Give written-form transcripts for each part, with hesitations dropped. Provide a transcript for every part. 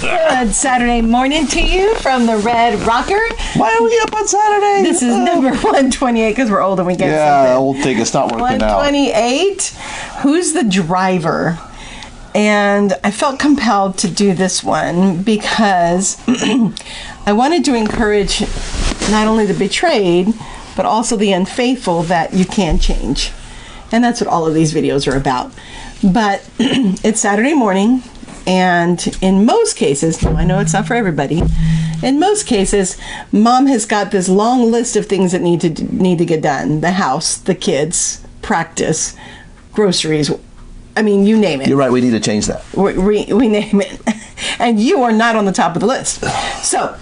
Good Saturday morning to you from the Red Rocker. Why are we up on Saturday? This is number 128 because we're old and we get Yeah, old thing. It's not working out. 128. Who's the driver? And I felt compelled to do this one because I wanted to encourage not only the betrayed, but also the unfaithful that you can change. And that's what all of these videos are about. But it's Saturday morning, and in most cases, I know it's not for everybody, in most cases, mom has got this long list of things that need to get done. The house, the kids, practice, groceries. I mean, you name it. You're right. We need to change that. We name it. And you are not on the top of the list. So,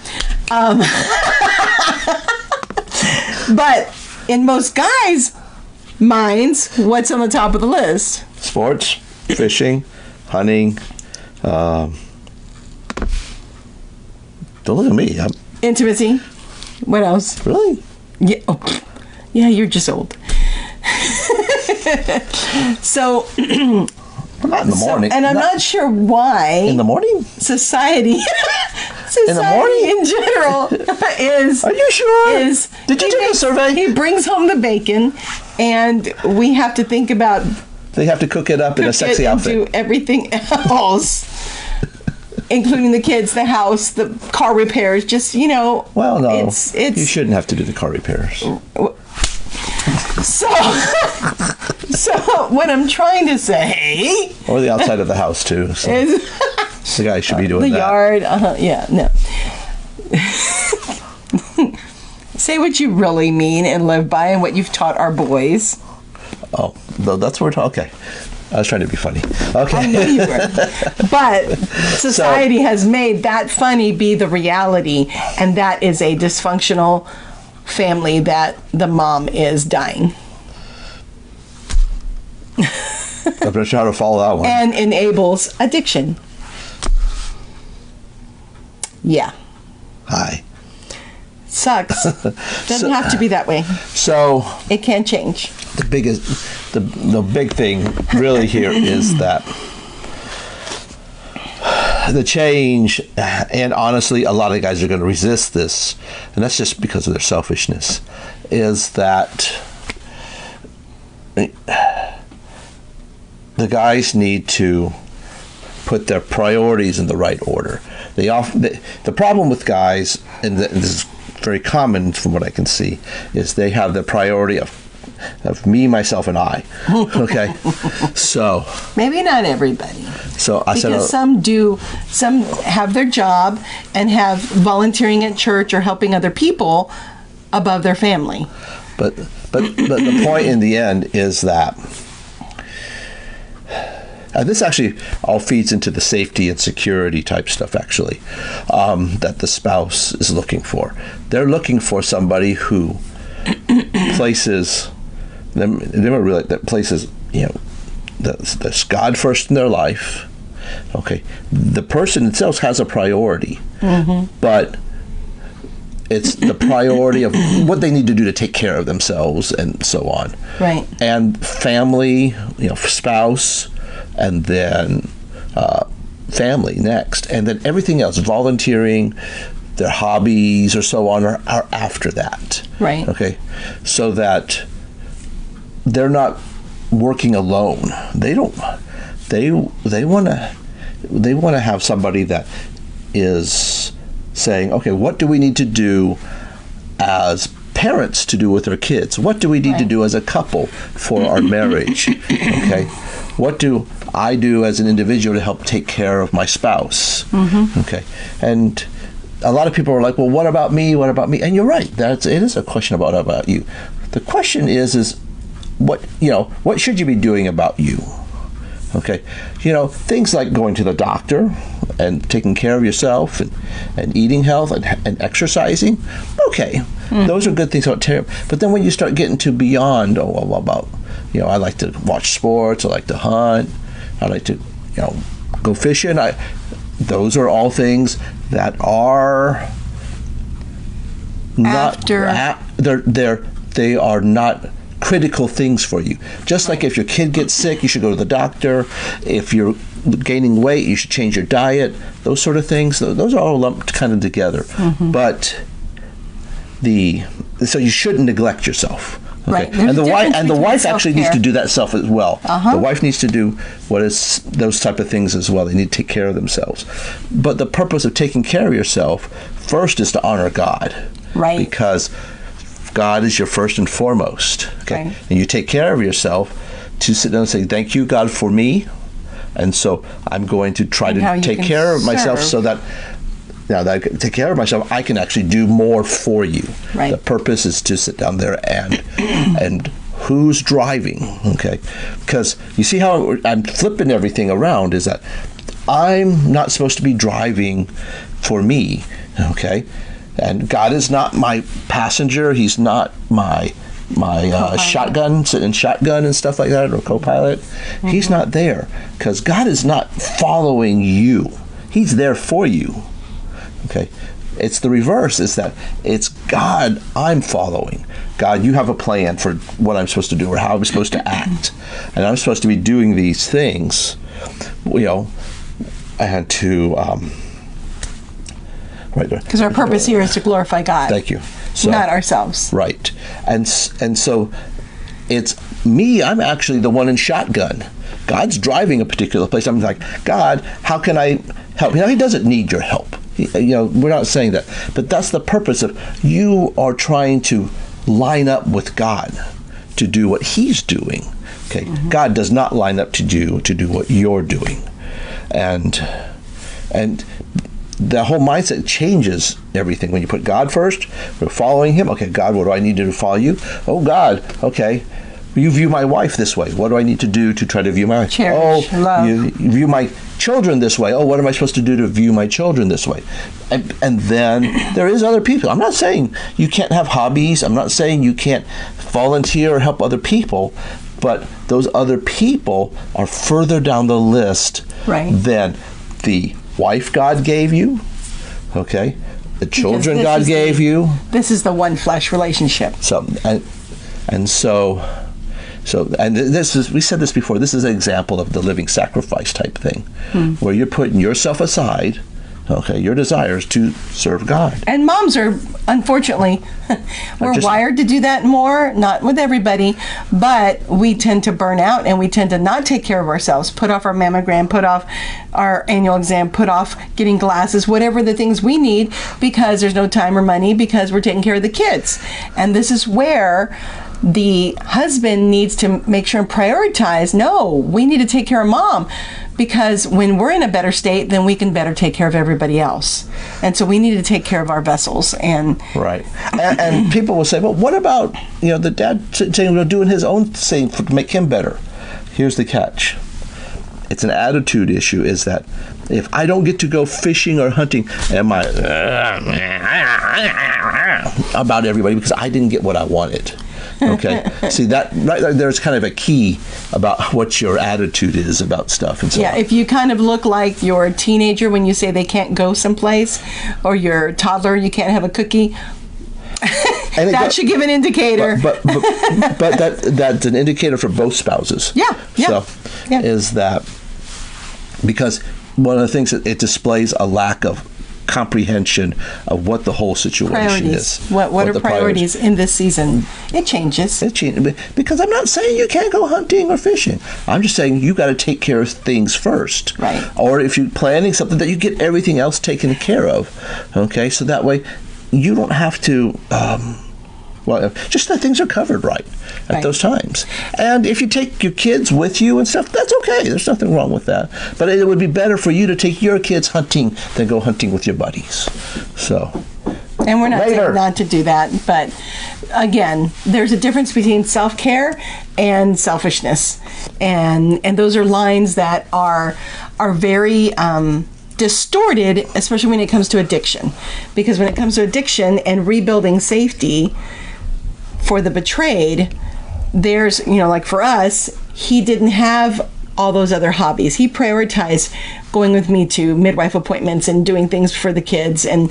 but in most guys' minds, what's on the top of the list? Sports, fishing, hunting. Don't look at me. Intimacy. What else? Really? Yeah. Oh, yeah, you're just old. So, not in the morning. And I'm not sure why. In the morning? Society in the morning? in general is. Are you sure? Did you take a survey? He brings home the bacon, and we have to think about. They have to cook it up in a sexy outfit. Do everything else, including the kids, the house, the car repairs. Just Well, no, it's you shouldn't have to do the car repairs. So what I'm trying to say, or the outside of the house too. So is the guy should be doing the that. yard. Yeah, no. Say what you really mean and live by, and what you've taught our boys. Oh, that's what we're talking. Okay. I was trying to be funny. Okay. I know you were. But society has made that funny be the reality, and that is a dysfunctional family that the mom is dying. I'm not sure how to follow that one. And enables addiction. Yeah. Hi. Sucks. Doesn't have to be that way. So it can change. The big thing really here is that the change, and honestly, a lot of guys are going to resist this, and that's just because of their selfishness, is that the guys need to put their priorities in the right order. The problem with guys, and this is very common from what I can see, is they have the priority of me, myself, and I. Okay, so maybe not everybody. So I said, because some have their job and have volunteering at church or helping other people above their family. But the point in the end is that. And this actually all feeds into the safety and security type stuff, actually, that the spouse is looking for. They're looking for somebody who places them. That places that's God first in their life. Okay, the person itself has a priority, but it's the priority of what they need to do to take care of themselves and so on. Right. And family, spouse. And then family next, and then everything else, volunteering, their hobbies or so on, are after that. Right. Okay, so that they're not working alone. They don't. They want to have somebody that is saying, okay, what do we need to do as parents to do with our kids? What do we need to do as a couple for our marriage? Okay. What do I do as an individual to help take care of my spouse? Okay, and a lot of people are like, "Well, what about me? What about me?" And you're right. It is a question about you. The question is what should you be doing about you? Okay, things like going to the doctor and taking care of yourself and eating health and exercising. Okay, those are good things about care. But then when you start getting to beyond, about I like to watch sports. I like to hunt. I like to, go fishing. Those are all things that are not. They are not critical things for you. Just like if your kid gets sick, you should go to the doctor. If you're gaining weight, you should change your diet. Those sort of things. Those are all lumped kind of together. But so you shouldn't neglect yourself. Okay. Right. And the wife actually needs self-care. to do that self as well. The wife needs to do those type of things as well. They need to take care of themselves. But the purpose of taking care of yourself first is to honor God. Right. Because God is your first and foremost. Okay. Right. And you take care of yourself to sit down and say, thank you, God, for me. And so I'm going to try to take care of myself so that now that I can take care of myself, I can actually do more for you. Right. The purpose is to sit down there and who's driving, okay? Because you see how I'm flipping everything around is that I'm not supposed to be driving for me, okay? And God is not my passenger. He's not my shotgun, sitting shotgun and stuff like that, or co-pilot. He's not there because God is not following you. He's there for you. Okay, it's the reverse. It's that it's God I'm following. God, you have a plan for what I'm supposed to do or how I'm supposed to act, and I'm supposed to be doing these things. And to right there. Because our purpose here is to glorify God. Thank you. Not ourselves. Right, and so it's me. I'm actually the one in shotgun. God's driving a particular place. I'm like, God, how can I help? He doesn't need your help. We're not saying that, but that's the purpose of you are trying to line up with God to do what He's doing. Okay, God does not line up to do what you're doing, and the whole mindset changes everything when you put God first. We're following Him. Okay, God, what do I need to do to follow you? Oh, God, okay. You view my wife this way. What do I need to do to try to view my wife? Cherish, love. You view my children this way. Oh, what am I supposed to do to view my children this way? And then there is other people. I'm not saying you can't have hobbies. I'm not saying you can't volunteer or help other people. But those other people are further down the list than the wife God gave you. Okay? The children God gave you. This is the one flesh relationship. So this is, we said this before, this is an example of the living sacrifice type thing, where you're putting yourself aside, okay, your desires to serve God. And moms are, unfortunately, we're wired to do that more, not with everybody, but we tend to burn out and we tend to not take care of ourselves, put off our mammogram, put off our annual exam, put off getting glasses, whatever the things we need, because there's no time or money, because we're taking care of the kids. And this is where the husband needs to make sure and prioritize, no, we need to take care of mom, because when we're in a better state, then we can better take care of everybody else. And so we need to take care of our vessels. And right. And people will say, well, what about, the dad saying, doing his own thing to make him better? Here's the catch. It's an attitude issue, is that if I don't get to go fishing or hunting, am I about everybody because I didn't get what I wanted? Okay, see that right there's kind of a key about what your attitude is about stuff and so on. If you kind of look like your teenager when you say they can't go someplace, or your toddler, you can't have a cookie, that should give an indicator. But that's an indicator for both spouses. Is that because one of the things that it displays a lack of comprehension of what the whole situation is. What are priorities in this season? It changes. Because I'm not saying you can't go hunting or fishing. I'm just saying you got to take care of things first. Right. Or if you're planning something, that you get everything else taken care of. Okay, so that way you don't have to. Just that things are covered right at those times. And if you take your kids with you and stuff, that's okay. There's nothing wrong with that. But it would be better for you to take your kids hunting than go hunting with your buddies. So. And we're not saying not to do that, but again, there's a difference between self-care and selfishness, and those are lines that are very distorted, especially when it comes to addiction. Because when it comes to addiction and rebuilding safety for the betrayed, there's, like for us, he didn't have all those other hobbies. He prioritized going with me to midwife appointments and doing things for the kids and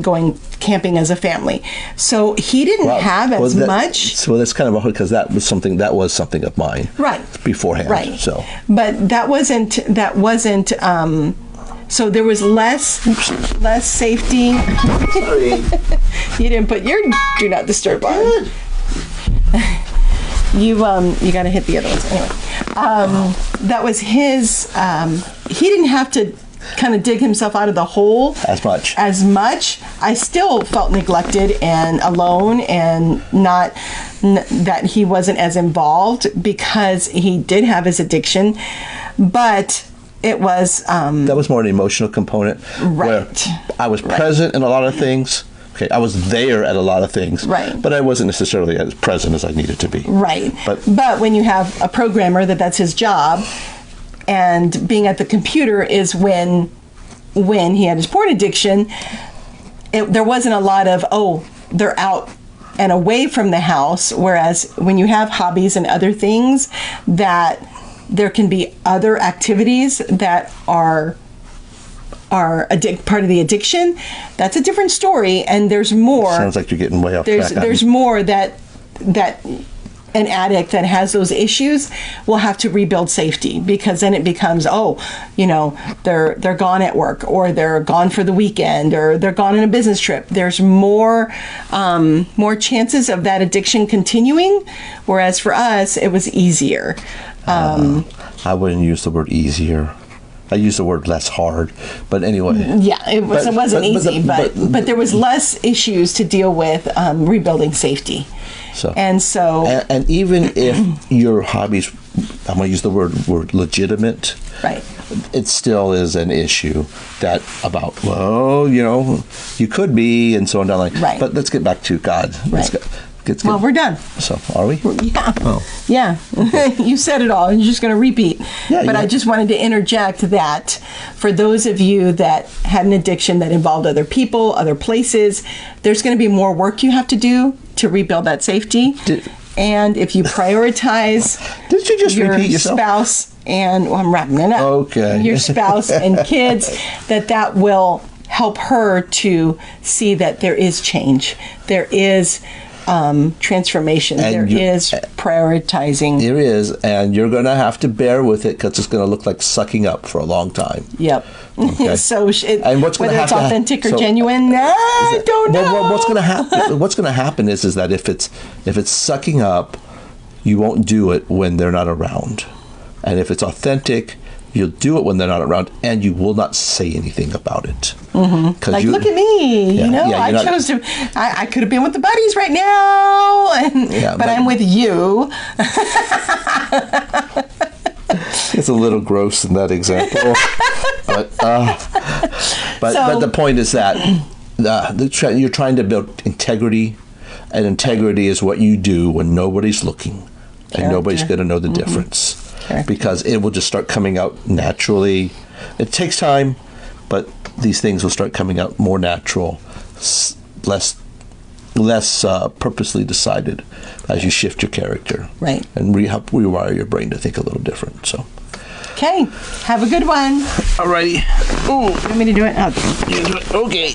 going camping as a family. So he didn't have as much. So that's kind of because that was something of mine. Right. Beforehand. Right. So. But that wasn't. So there was less safety. Sorry. You didn't put your do not disturb on. You got to hit the other ones anyway. That was his. He didn't have to kind of dig himself out of the hole as much. I still felt neglected and alone, and that he wasn't as involved because he did have his addiction, but it was that was more an emotional component, right? Where I was present in a lot of things. Okay, I was there at a lot of things, right? But I wasn't necessarily as present as I needed to be, right? But when you have a programmer that's his job, and being at the computer is when he had his porn addiction. There wasn't a lot of they're out and away from the house. Whereas when you have hobbies and other things, that there can be other activities that are part of the addiction. That's a different story, and there's more. Sounds like you're getting way off track. There's more that an addict that has those issues will have to rebuild safety, because then it becomes they're gone at work, or they're gone for the weekend, or they're gone on a business trip. There's more chances of that addiction continuing, whereas for us it was easier. I wouldn't use the word easier. I use the word less hard, but anyway. Yeah, it wasn't easy, but there was less issues to deal with rebuilding safety. And even if your hobbies, I'm going to use the word legitimate, right? It still is an issue you could be, and so on down the line. Right. But let's get back to God. Right. Well, we're done. So, are we? Yeah. Oh. Yeah. You said it all. You're just going to repeat. Yeah, but I just wanted to interject that for those of you that had an addiction that involved other people, other places, there's going to be more work you have to do to rebuild that safety. And if you prioritize Did you just repeat yourself? Spouse and I'm wrapping it up. Okay. Your spouse and kids, that will help her to see that there is change. There is transformation. There is prioritizing. There is, and you're going to have to bear with it, because it's going to look like sucking up for a long time. Yep. Okay. So and what's whether it's authentic or genuine, I don't know. Well, what's going to happen? What's going to happen is that if it's sucking up, you won't do it when they're not around, and if it's authentic, you'll do it when they're not around, and you will not say anything about it. Mm-hmm. Like, look at me, I chose to. I could have been with the buddies right now, but I'm with you. It's a little gross in that example, but the point is that you're trying to build integrity, and integrity is what you do when nobody's looking, and nobody's going to know the difference. Because it will just start coming out naturally. It takes time, but these things will start coming out more natural, less purposely decided as you shift your character. Right. And help rewire your brain to think a little different. So. Okay. Have a good one. Alrighty. Ooh, you want me to do it? Okay.